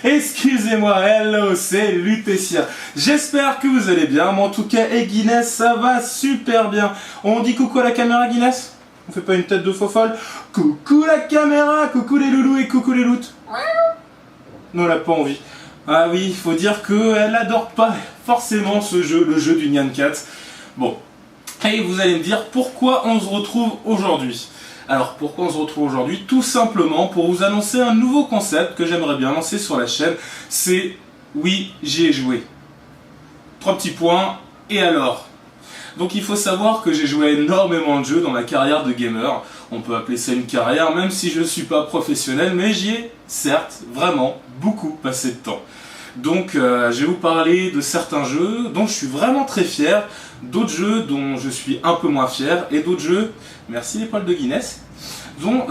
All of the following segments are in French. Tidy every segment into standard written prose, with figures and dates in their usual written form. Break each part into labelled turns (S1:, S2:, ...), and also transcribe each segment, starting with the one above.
S1: Excusez-moi, hello, c'est Lutetia. J'espère que vous allez bien, mais en tout cas, et Guinness, ça va super bien. On dit coucou à la caméra, Guinness? On fait pas une tête de faux folle? Coucou la caméra, coucou les loulous et coucou les loutes. Non, elle a pas envie. Ah oui, il faut dire qu'elle adore pas forcément ce jeu, le jeu du Nyan Cat. Bon, et vous allez me dire pourquoi on se retrouve aujourd'hui. Alors pourquoi on se retrouve aujourd'hui? Tout simplement pour vous annoncer un nouveau concept que j'aimerais bien lancer sur la chaîne. C'est oui, j'y ai joué. 3 petits points, et alors? Donc il faut savoir que j'ai joué énormément de jeux dans ma carrière de gamer. On peut appeler ça une carrière même si je ne suis pas professionnel, mais j'y ai certes vraiment beaucoup passé de temps. Donc je vais vous parler de certains jeux dont je suis vraiment très fier, d'autres jeux dont je suis un peu moins fier, et d'autres jeux, merci les poils de Guinness, dont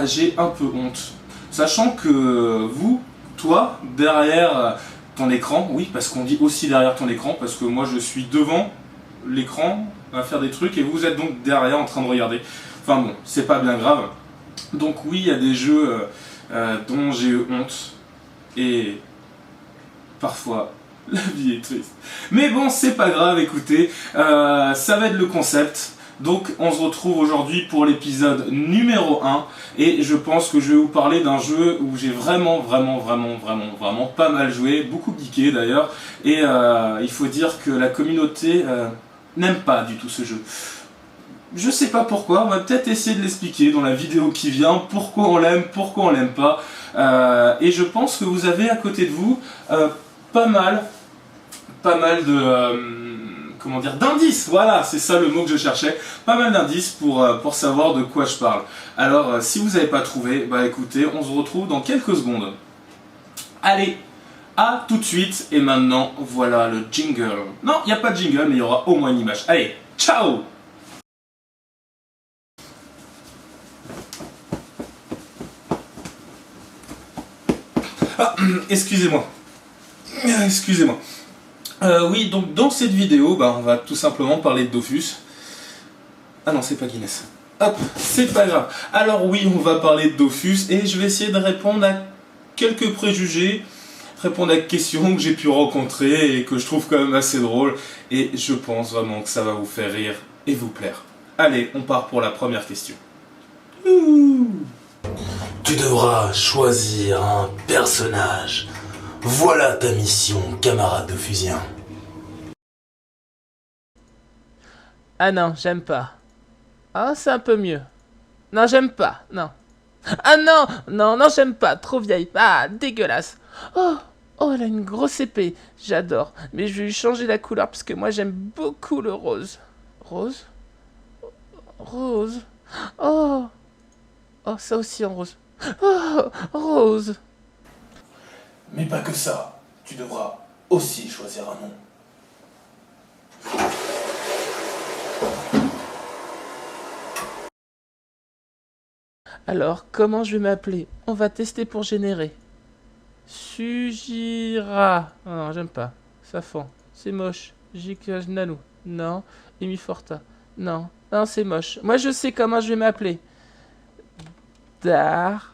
S1: j'ai un peu honte. Sachant que vous, toi, derrière ton écran, oui, parce qu'on dit aussi derrière ton écran, parce que moi je suis devant l'écran à faire des trucs et vous êtes donc derrière en train de regarder. Enfin bon, c'est pas bien grave. Donc oui, il y a des jeux dont j'ai eu honte et parfois la vie est triste. Mais bon, c'est pas grave, écoutez, ça va être le concept. Donc on se retrouve aujourd'hui pour l'épisode numéro 1 et je pense que je vais vous parler d'un jeu où j'ai vraiment pas mal joué, beaucoup geeké d'ailleurs, et il faut dire que la communauté n'aime pas du tout ce jeu. Je sais pas pourquoi, on va peut-être essayer de l'expliquer dans la vidéo qui vient, pourquoi on l'aime, pourquoi on l'aime pas, et je pense que vous avez à côté de vous pas mal de... comment dire, d'indices, voilà, c'est ça le mot que je cherchais, pas mal d'indices pour savoir de quoi je parle. Alors, si vous n'avez pas trouvé, bah écoutez, on se retrouve dans quelques secondes. Allez, à tout de suite, et maintenant, voilà le jingle. Non, il n'y a pas de jingle, mais il y aura au moins une image. Allez, ciao! Ah, excusez-moi. Excusez-moi. Oui, donc dans cette vidéo, on va tout simplement parler de Dofus. Ah non, c'est pas Guinness. Hop, c'est pas grave. Alors oui, on va parler de Dofus et je vais essayer de répondre à quelques préjugés, répondre à des questions que j'ai pu rencontrer et que je trouve quand même assez drôles. Et je pense vraiment que ça va vous faire rire et vous plaire. Allez, on part pour la première question.
S2: Tu devras choisir un personnage. Voilà ta mission, camarade de fusien.
S3: Ah non, j'aime pas. Ah, c'est un peu mieux. Non, j'aime pas, non. Ah non, non, non, j'aime pas, trop vieille. Ah, dégueulasse. Oh, oh, elle a une grosse épée, j'adore. Mais je vais lui changer la couleur parce que moi j'aime beaucoup le rose. Rose? Rose. Oh, oh, ça aussi en rose. Oh, rose.
S2: Mais pas que ça, tu devras aussi choisir un nom.
S3: Alors, comment je vais m'appeler? On va tester pour générer. Sujira. Oh non, j'aime pas. Safan. C'est moche. Jikajnalu. Non. Emiforta. Non. Non, c'est moche. Moi, je sais comment je vais m'appeler. Dark.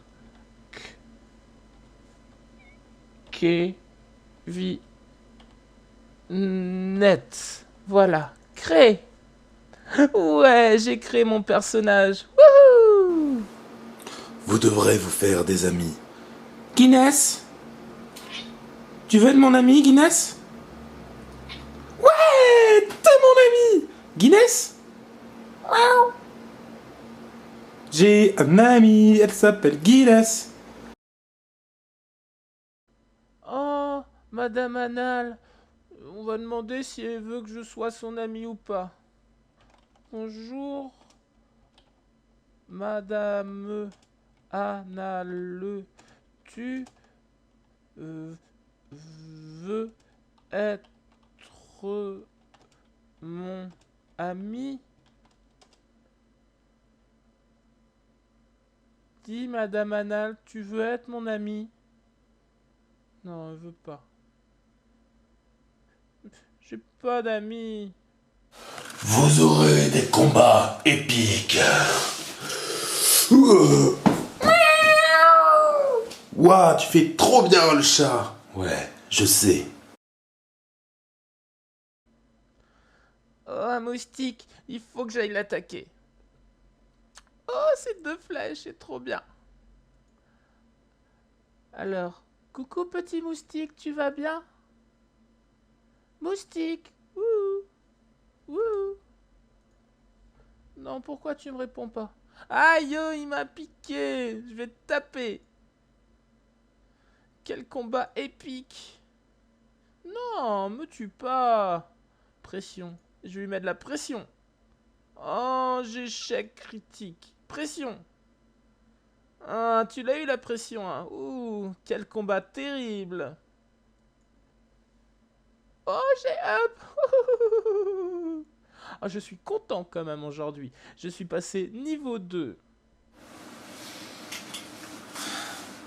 S3: Net. Voilà. Créé. Ouais, j'ai créé mon personnage. Wouhou!
S2: Vous devrez vous faire des amis.
S1: Guinness? Tu veux être mon ami, Guinness? Ouais, t'es mon ami! Guinness? J'ai un ami, elle s'appelle Guinness.
S3: Oh, Madame Anal. On va demander si elle veut que je sois son ami ou pas. Bonjour. Madame Anal, tu veux être mon ami? Dis, Madame Anal, tu veux être mon ami? Non, elle veut pas. J'ai pas d'amis.
S2: Vous aurez des combats épiques. Ouah, tu fais trop bien le chat. Ouais, je sais.
S3: Oh, un moustique, il faut que j'aille l'attaquer. Oh, ces deux flèches, c'est trop bien. Alors, coucou petit moustique, tu vas bien? Moustique, ouh, ouh. Non, pourquoi tu me réponds pas? Aïe, oh, il m'a piqué. Je vais te taper. Quel combat épique. Non, me tue pas. Pression. Je vais lui mettre de la pression. Oh, j'échec critique. Pression. Ah, tu l'as eu la pression, hein. Ouh, quel combat terrible. Oh, j'ai up. Ah, je suis content quand même aujourd'hui. Je suis passé niveau 2.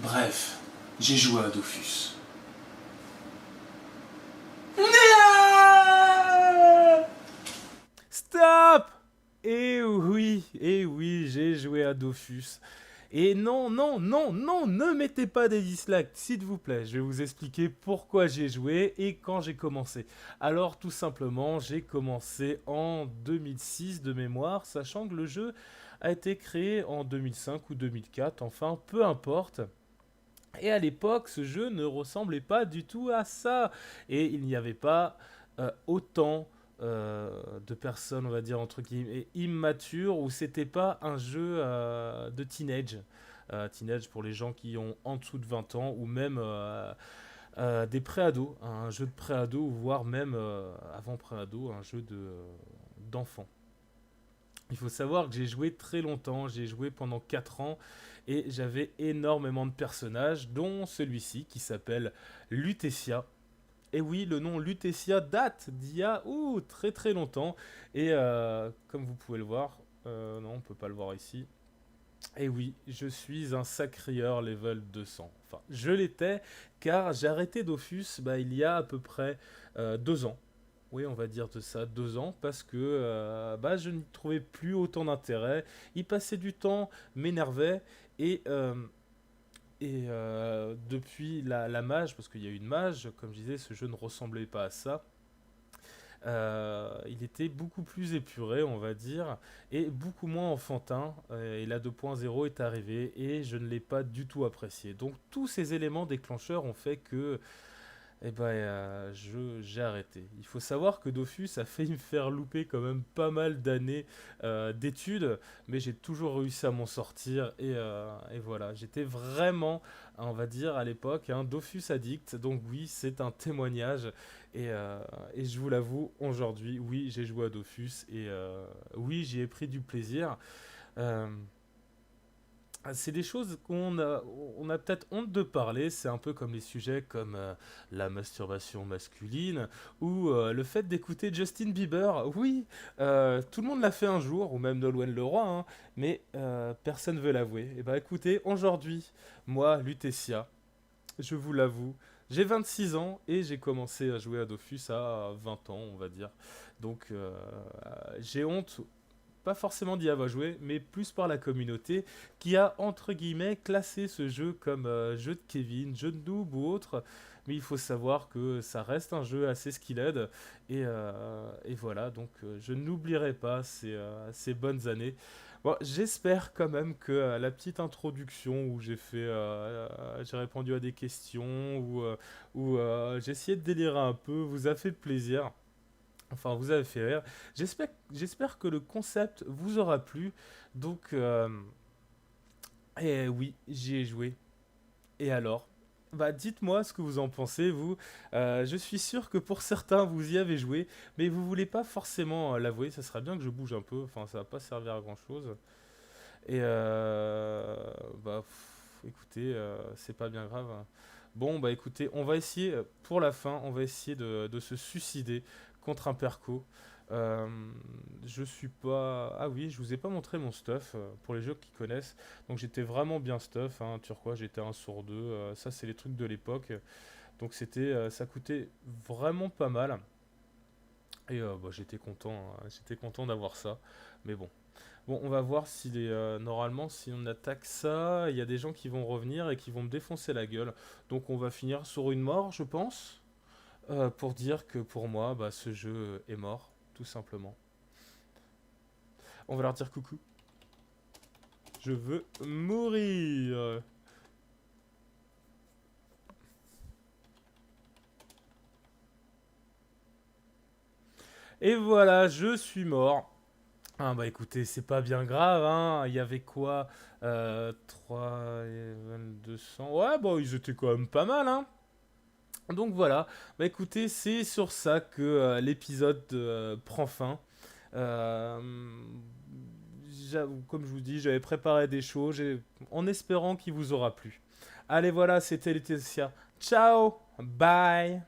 S1: Bref, j'ai joué à Dofus.
S3: Stop. Eh oui, j'ai joué à Dofus. Et non, non, non, non, ne mettez pas des dislikes, s'il vous plaît. Je vais vous expliquer pourquoi j'ai joué et quand j'ai commencé. Alors, tout simplement, j'ai commencé en 2006 de mémoire, sachant que le jeu a été créé en 2005 ou 2004, enfin, peu importe. Et à l'époque, ce jeu ne ressemblait pas du tout à ça. Et il n'y avait pas autant de personnes, on va dire, entre guillemets, immatures, où c'était pas un jeu de teenage. Teenage pour les gens qui ont en dessous de 20 ans, ou même des pré-ados, un jeu de pré-ado, voire même avant pré-ado, un jeu d'enfant. Il faut savoir que j'ai joué très longtemps, j'ai joué pendant 4 ans et j'avais énormément de personnages, dont celui-ci qui s'appelle Lutetia. Et oui, le nom Lutetia date d'il y a très très longtemps. Et comme vous pouvez le voir, non, on peut pas le voir ici. Et oui, je suis un sacrieur level 200. Enfin, je l'étais car j'ai arrêté Dofus il y a à peu près 2 ans. Oui, on va dire de ça, 2 ans, parce que je n'y trouvais plus autant d'intérêt. Y passer du temps m'énervait, et, depuis la mage, parce qu'il y a eu une mage, comme je disais, ce jeu ne ressemblait pas à ça. Il était beaucoup plus épuré, on va dire, et beaucoup moins enfantin. Et la 2.0 est arrivée, et je ne l'ai pas du tout apprécié. Donc tous ces éléments déclencheurs ont fait que j'ai arrêté. Il faut savoir que Dofus a failli me faire louper quand même pas mal d'années d'études, mais j'ai toujours réussi à m'en sortir, et voilà. J'étais vraiment, on va dire à l'époque, un Dofus addict, donc oui, c'est un témoignage, et je vous l'avoue, aujourd'hui, oui, j'ai joué à Dofus, et oui, j'y ai pris du plaisir. Euh, c'est des choses on a peut-être honte de parler, c'est un peu comme les sujets comme la masturbation masculine ou le fait d'écouter Justin Bieber. Oui, tout le monde l'a fait un jour, ou même Nolwenn Leroy, hein, mais personne ne veut l'avouer. Et bah écoutez, aujourd'hui, moi, Lutetia, je vous l'avoue, j'ai 26 ans et j'ai commencé à jouer à Dofus à 20 ans, on va dire. Donc j'ai honte, pas forcément d'y avoir joué, mais plus par la communauté qui a, entre guillemets, classé ce jeu comme jeu de Kevin, jeu de noob ou autre. Mais il faut savoir que ça reste un jeu assez skilled. Et voilà, donc je n'oublierai pas ces bonnes années. Bon, j'espère quand même que la petite introduction où j'ai répondu à des questions, où j'ai essayé de délirer un peu, vous a fait plaisir. Enfin, vous avez fait rire. J'espère que le concept vous aura plu. Donc, oui, j'y ai joué. Et alors? Bah, dites-moi ce que vous en pensez, vous. Je suis sûr que pour certains, vous y avez joué, mais vous voulez pas forcément l'avouer. Ça serait bien que je bouge un peu. Enfin, ça va pas servir à grand-chose. Et écoutez, c'est pas bien grave, hein. Bon, bah écoutez, on va essayer, pour la fin, on va essayer de se suicider contre un perco. Euh, je suis pas... Ah oui, je vous ai pas montré mon stuff, pour les jeux qui connaissent. Donc j'étais vraiment bien stuff, hein, turquoise, j'étais un sur deux. Ça, c'est les trucs de l'époque. Donc ça coûtait vraiment pas mal. Et j'étais content d'avoir ça. Mais bon.
S4: Bon, on va voir si normalement, si on attaque ça, il y a des gens qui vont revenir et qui vont me défoncer la gueule. Donc on va finir sur une mort, je pense. Pour dire que pour moi, bah, ce jeu est mort, tout simplement. On va leur dire coucou. Je veux mourir. Et voilà, je suis mort. Ah bah écoutez, c'est pas bien grave, hein. Il y avait quoi 3 et 200. Ouais, bon, ils étaient quand même pas mal, hein. Donc voilà, bah écoutez, c'est sur ça que l'épisode prend fin. Euh, Comme je vous dis, j'avais préparé des choses en espérant qu'il vous aura plu. Allez voilà, c'était Laetitia. Ciao, bye.